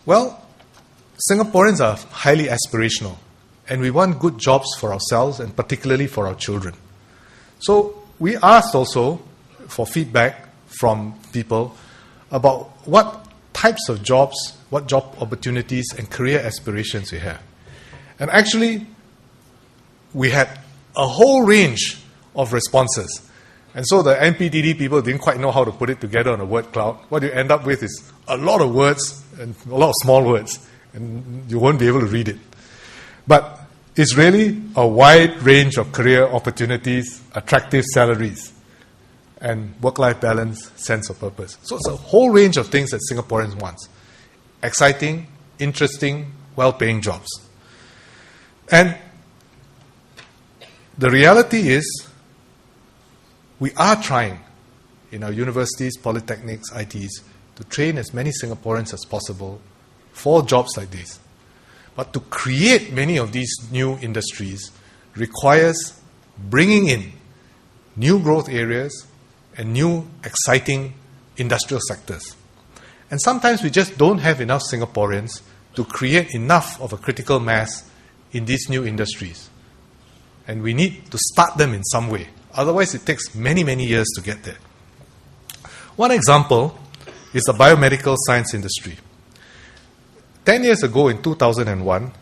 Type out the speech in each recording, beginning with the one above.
Well, Singaporeans are highly aspirational, and we want good jobs for ourselves and particularly for our children. So we asked also for feedback from people about what types of jobs, what job opportunities and career aspirations we have. And actually, we had a whole range of responses. And so the NPDD people didn't quite know how to put it together on a word cloud. What you end up with is a lot of words and a lot of small words, and you won't be able to read it. But it's really a wide range of career opportunities, attractive salaries, and work-life balance, sense of purpose. So it's a whole range of things that Singaporeans want. Exciting, interesting, well-paying jobs. And the reality is, we are trying in our universities, polytechnics, ITs, to train as many Singaporeans as possible for jobs like these. But to create many of these new industries requires bringing in new growth areas and new exciting industrial sectors. And sometimes we just don't have enough Singaporeans to create enough of a critical mass in these new industries. And we need to start them in some way. Otherwise, it takes many, many years to get there. One example is the biomedical science industry. 10 years ago, in 2001,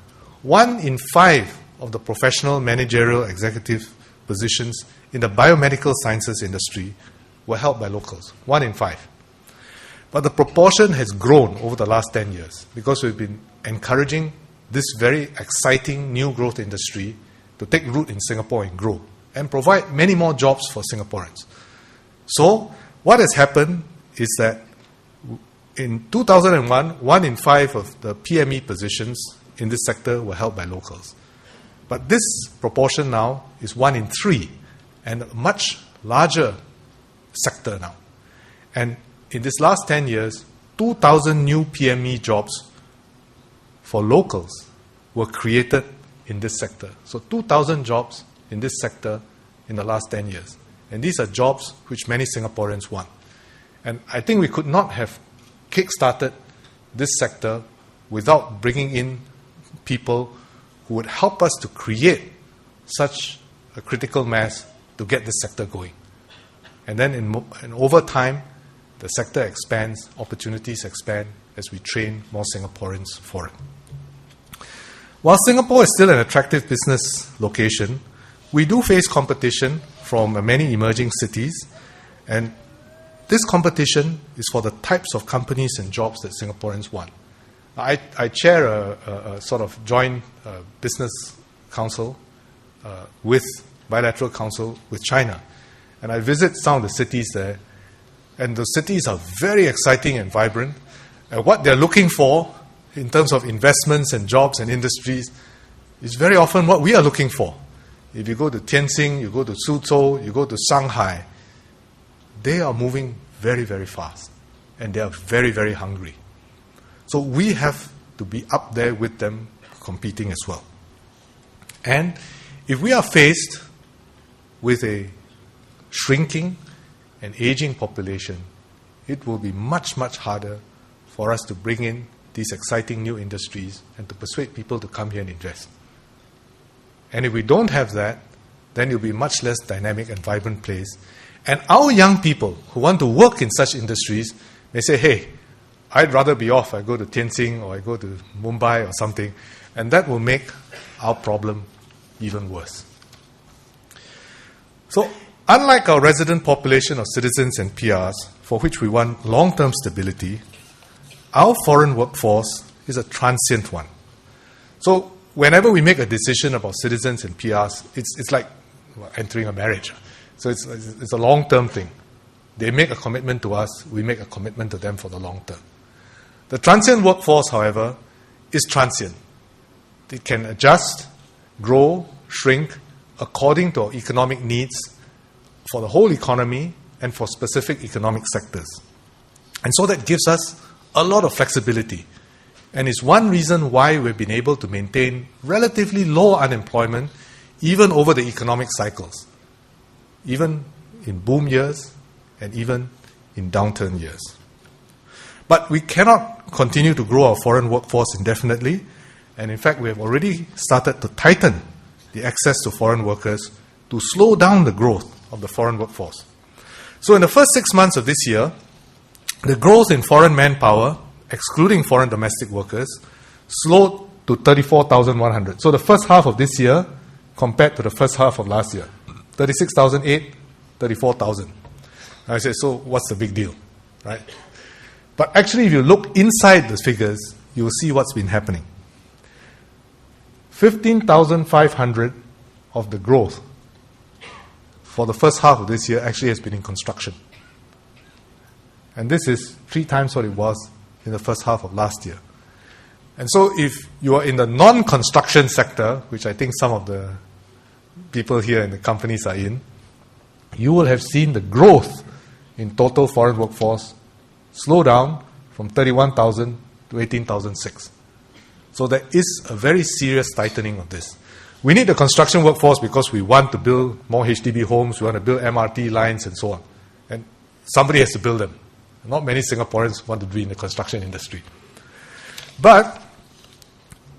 1 in 5 of the professional, managerial, executive positions in the biomedical sciences industry were held by locals. 1 in 5. But the proportion has grown over the last 10 years because we've been encouraging this very exciting new growth industry to take root in Singapore and grow and provide many more jobs for Singaporeans. So what has happened is that in 2001, 1 in 5 of the PME positions in this sector were held by locals. But this proportion now is 1 in 3, and a much larger sector now. And in this last 10 years, 2,000 new PME jobs for locals were created in this sector. So 2,000 jobs in this sector in the last 10 years. And these are jobs which many Singaporeans want. And I think we could not have kick-started this sector without bringing in people who would help us to create such a critical mass to get this sector going. And then and over time, the sector expands, opportunities expand as we train more Singaporeans for it. While Singapore is still an attractive business location, we do face competition from many emerging cities, and this competition is for the types of companies and jobs that Singaporeans want. I chair a sort of joint business council with bilateral council with China. And I visit some of the cities there, and the cities are very exciting and vibrant. And what they're looking for in terms of investments and jobs and industries is very often what we are looking for. If you go to Tianjin, you go to Suzhou, you go to Shanghai, they are moving very, very fast. And they are very, very hungry. So we have to be up there with them competing as well. And if we are faced with a shrinking and aging population, it will be much, much harder for us to bring in these exciting new industries and to persuade people to come here and invest. And if we don't have that, then it will be a much less dynamic and vibrant place. And our young people who want to work in such industries may say, hey, I'd rather be off. I go to Tianjin or I go to Mumbai or something. And that will make our problem even worse. So, unlike our resident population of citizens and PRs, for which we want long-term stability, our foreign workforce is a transient one. So, whenever we make a decision about citizens and PRs, it's like entering a marriage. So it's a long-term thing. They make a commitment to us, we make a commitment to them for the long term. The transient workforce, however, is transient. It can adjust, grow, shrink according to our economic needs for the whole economy and for specific economic sectors. And so that gives us a lot of flexibility. And it's one reason why we've been able to maintain relatively low unemployment even over the economic cycles, even in boom years and even in downturn years. But we cannot continue to grow our foreign workforce indefinitely, and in fact we have already started to tighten the access to foreign workers to slow down the growth of the foreign workforce. So in the first 6 months of this year, the growth in foreign manpower, excluding foreign domestic workers, slowed to 34,100. So the first half of this year compared to the first half of last year. 36,008, 34,000. I say, so what's the big deal, right? But actually, if you look inside the figures, you will see what's been happening. 15,500 of the growth for the first half of this year actually has been in construction. And this is 3 times what it was in the first half of last year. And so if you are in the non-construction sector, which I think some of the people here in the companies are in, you will have seen the growth in total foreign workforce slow down from 31,000 to 18,006. So there is a very serious tightening of this. We need the construction workforce because we want to build more HDB homes, we want to build MRT lines and so on. And somebody has to build them. Not many Singaporeans want to be in the construction industry. But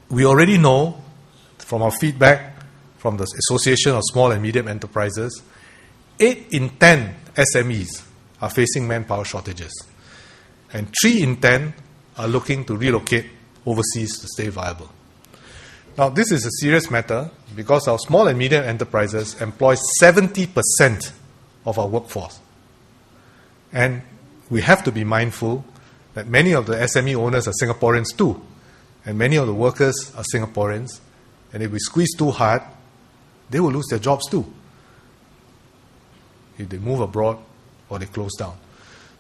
we already know from our feedback from the Association of Small and Medium Enterprises, 8 in 10 SMEs are facing manpower shortages. And 3 in 10 are looking to relocate overseas to stay viable. Now, this is a serious matter because our small and medium enterprises employ 70% of our workforce. And we have to be mindful that many of the SME owners are Singaporeans too, and many of the workers are Singaporeans, and if we squeeze too hard, they will lose their jobs too, if they move abroad or they close down.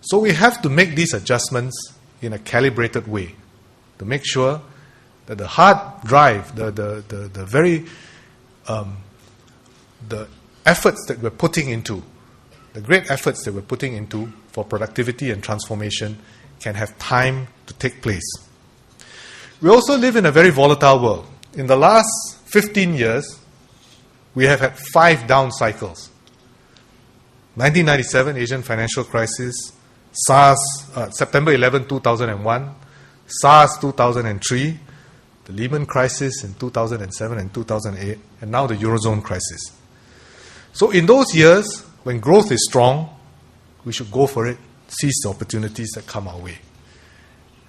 So we have to make these adjustments in a calibrated way to make sure that the hard drive, the efforts that we're putting into, the great efforts that we're putting into for productivity and transformation can have time to take place. We also live in a very volatile world. In the last 15 years, we have had 5 down cycles. 1997, Asian financial crisis, SARS, September 11, 2001, SARS 2003, the Lehman crisis in 2007 and 2008, and now the Eurozone crisis. So in those years, when growth is strong, we should go for it, seize the opportunities that come our way.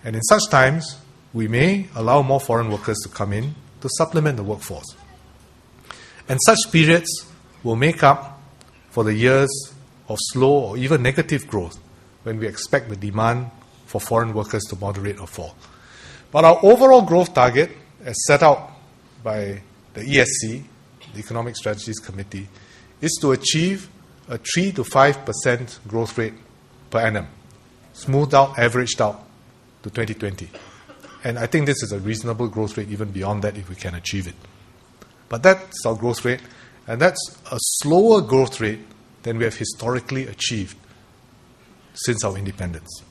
And in such times, we may allow more foreign workers to come in to supplement the workforce. And such periods will make up for the years of slow or even negative growth when we expect the demand for foreign workers to moderate or fall. But our overall growth target, as set out by the ESC, the Economic Strategies Committee, is to achieve a 3 to 5% growth rate per annum, smoothed out, averaged out to 2020. And I think this is a reasonable growth rate even beyond that if we can achieve it. But that's our growth rate, and that's a slower growth rate than we have historically achieved since our independence.